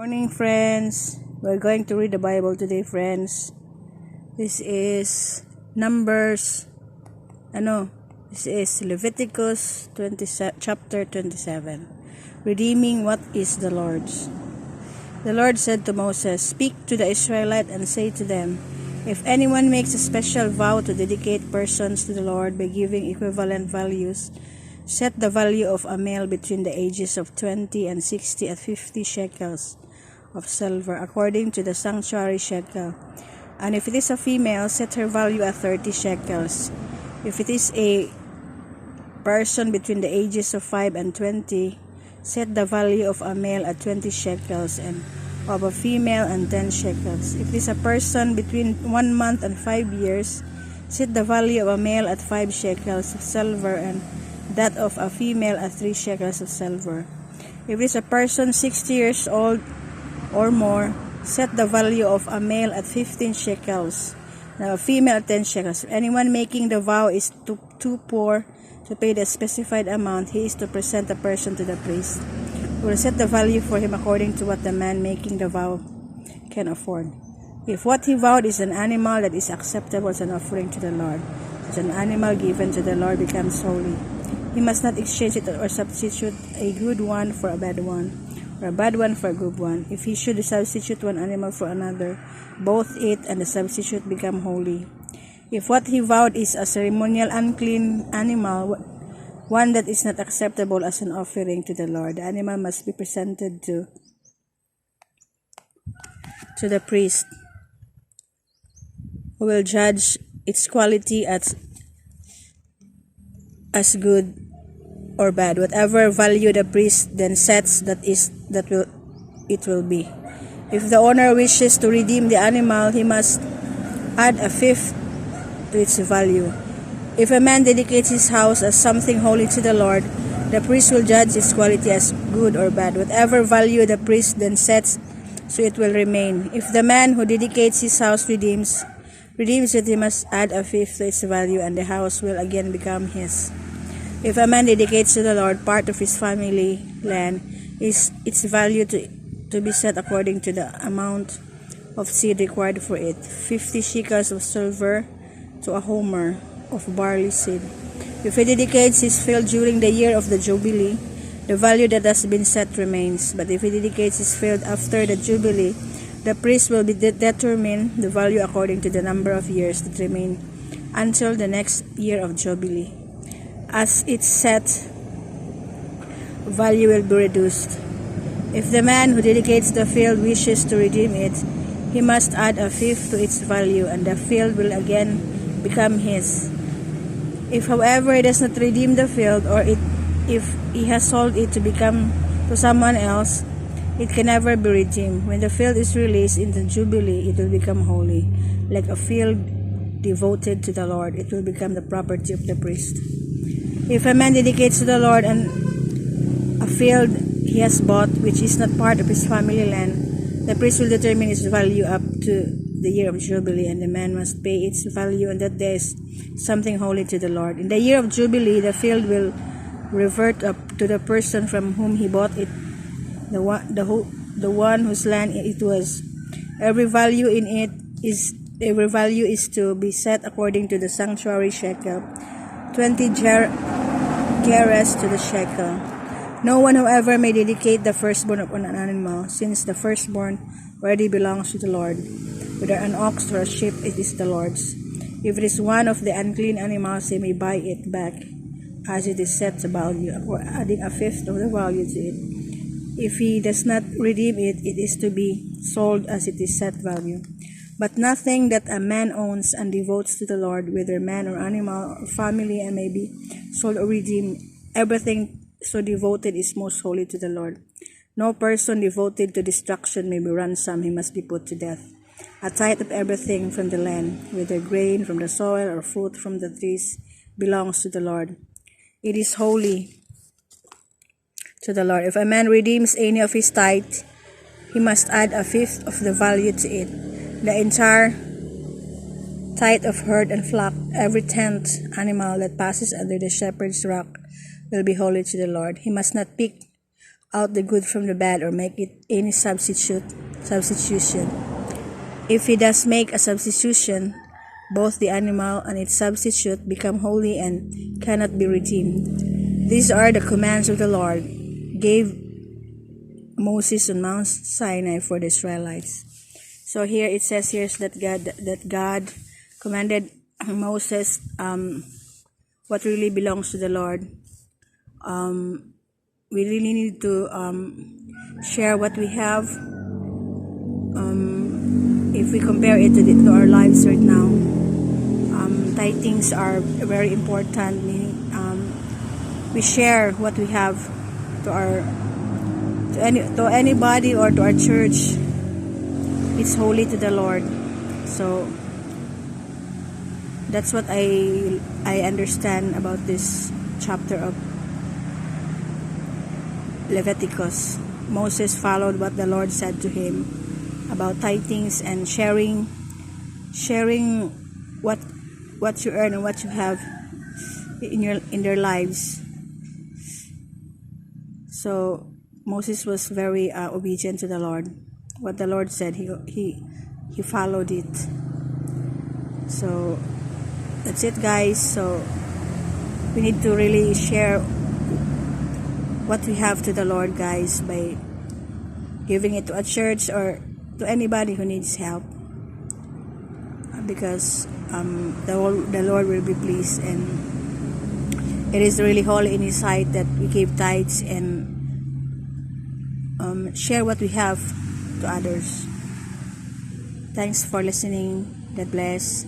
Morning, friends. We're going to read the Bible today, friends. This is Numbers. This is Leviticus 20, chapter 27. Redeeming what is the Lord's. The Lord said to Moses, "Speak to the Israelites and say to them, if anyone makes a special vow to dedicate persons to the Lord by giving equivalent values, set the value of a male between the ages of 20 and 60 at 50 shekels of silver, according to the sanctuary shekel. And if it is a female, set her value at 30 shekels. If it is a person between the ages of 5 and 20, set the value of a male at 20 shekels and of a female and 10 shekels. If it is a person between 1 month and 5 years, set the value of a male at 5 shekels of silver and that of a female at 3 shekels of silver. If it is a person 60 years old or more, set the value of a male at 15 shekels and a female at 10 shekels. If anyone making the vow is too poor to pay the specified amount, he is to present the person to the priest, who will set the value for him according to what the man making the vow can afford. If what he vowed is an animal that is acceptable as an offering to the Lord, such an animal given to the Lord becomes holy. He must not exchange it or substitute a good one for a bad one, or a bad one for a good one. If he should substitute one animal for another, both it and the substitute become holy. If what he vowed is a ceremonial unclean animal, one that is not acceptable as an offering to the Lord, the animal must be presented to the priest, who will judge its quality as good or bad. Whatever value the priest then sets, it will be. If the owner wishes to redeem the animal, he must add a fifth to its value. If a man dedicates his house as something holy to the Lord, the priest will judge its quality as good or bad. Whatever value the priest then sets, so it will remain. If the man who dedicates his house redeems it, he must add a fifth to its value, and the house will again become his. If a man dedicates to the Lord part of his family land, its value to be set according to the amount of seed required for it, 50 shekels of silver to a homer of barley seed. If he dedicates his field during the year of the Jubilee, the value that has been set remains. But if he dedicates his field after the Jubilee, the priest will determine the value according to the number of years that remain until the next year of Jubilee. As its set value will be reduced. If the man who dedicates the field wishes to redeem it, he must add a fifth to its value, and the field will again become his. If, however, he does not redeem the field, or if he has sold it to someone else, it can never be redeemed. When the field is released in the Jubilee, it will become holy. Like a field devoted to the Lord, it will become the property of the priest. If a man dedicates to the Lord a field he has bought, which is not part of his family land, the priest will determine its value up to the year of Jubilee, and the man must pay its value on that day as something holy to the Lord. In the year of Jubilee, the field will revert up to the person from whom he bought it, the one whose land it was. Every value is to be set according to the sanctuary shekel, 20 gerahs to the shekel. No one, however, may dedicate the firstborn of an animal, since the firstborn already belongs to the Lord. Whether an ox or a sheep, it is the Lord's. If it is one of the unclean animals, he may buy it back as it is set to value, or adding a fifth of the value to it. If he does not redeem it, it is to be sold as it is set value. But nothing that a man owns and devotes to the Lord, whether man or animal or family, and may be sold or redeemed, everything so devoted is most holy to the Lord. No person devoted to destruction may be ransomed, he must be put to death. A tithe of everything from the land, whether grain from the soil or fruit from the trees, belongs to the Lord. It is holy to the Lord. If a man redeems any of his tithe, he must add a fifth of the value to it. The entire tithe of herd and flock, every 10th animal that passes under the shepherd's rock, will be holy to the Lord. He must not pick out the good from the bad or make it any substitution. If he does make a substitution, both the animal and its substitute become holy and cannot be redeemed. These are the commands of the Lord gave Moses on Mount Sinai for the Israelites. So here it says here that God commanded Moses what really belongs to the Lord. We really need to share what we have. If we compare it to our lives right now, tithings are very important. Meaning, we share what we have to anybody or to our church. It's holy to the Lord. So that's what I understand about this chapter of Leviticus. Moses followed what the Lord said to him about tithings and sharing what you earn and what you have in their lives. So Moses was very obedient to the Lord. What the Lord said, he followed it. So that's it, guys. So we need to really share what we have to the Lord, guys, by giving it to a church or to anybody who needs help, because the Lord will be pleased, and it is really holy in His sight that we give tithes and share what we have to others. Thanks for listening. God bless.